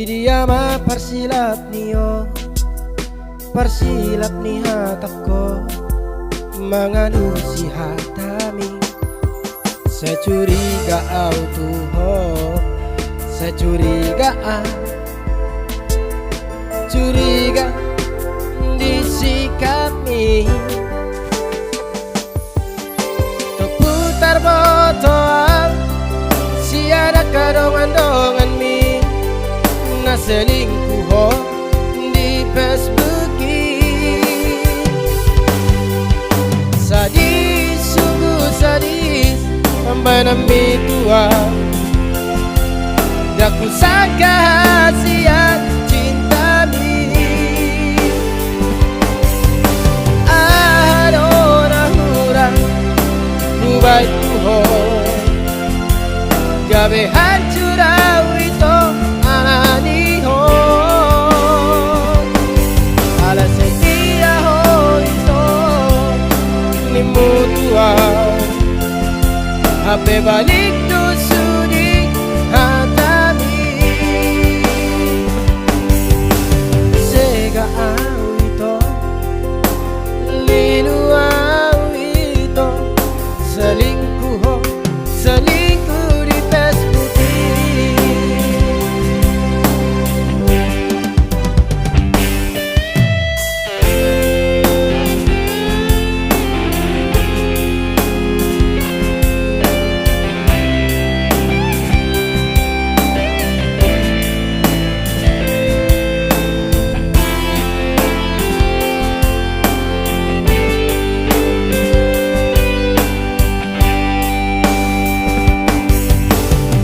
dia ma persilap nio, persilap ni hatako, mengadu si hatami. Saya curiga au tuho, saya curiga di sikapmi. Tuk putar botol, si ada kadongan-dongan mi, na selingkuh di Facebook. Sadis, sungguh sadis, sampai nami tua. Daku sangka hasiat cinta mi. Adona hurang, bubai tuho, gabe hancur awito ananiho. Ala setia ho ito ni mutua, ape balik tu sudi hatami. Sega awito, linu awito, selingkuh di Facebook.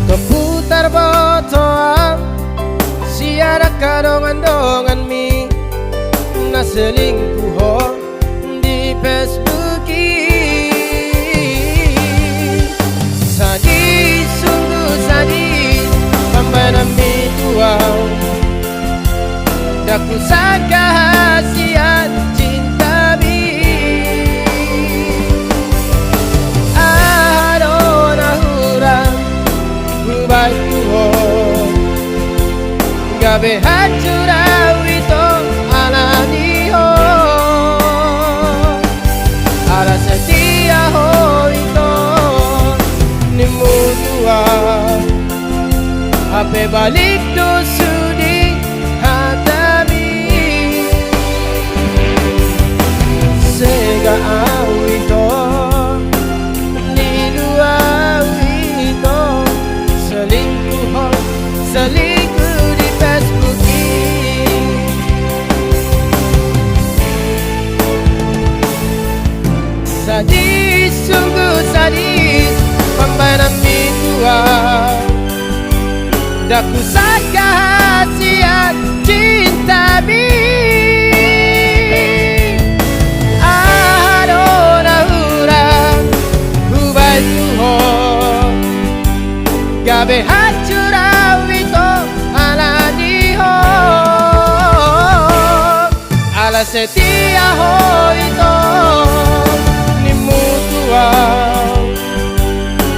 Keputar botol, si ada kadongan-dongan mi, na selingkuh di Facebook. Sadis, sungguh sadis, sampai nami tua. Daku sangka hasiat cinta mi. Adona hurang, bubai tuho, gabe hancur awito ananiho. Ala setia ho ito ni mutua, ape balik tu sudi hatami. Sega awito, nilu awito, selingkuh di Facebook. Sadis, sungguh sadis, sampai nami tua. Daku sangka hasiat cinta mi. Adona hurang, bubai tuho, gabe hancur awito ananiho. Ala setia ho ito ni mutua,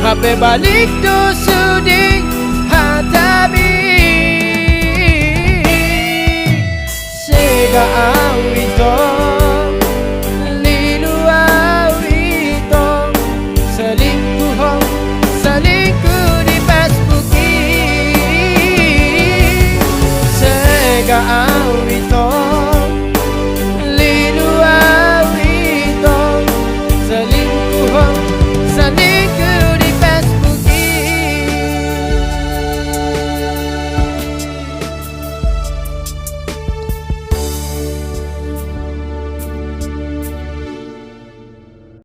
ape balik tu sudi hatami. Sega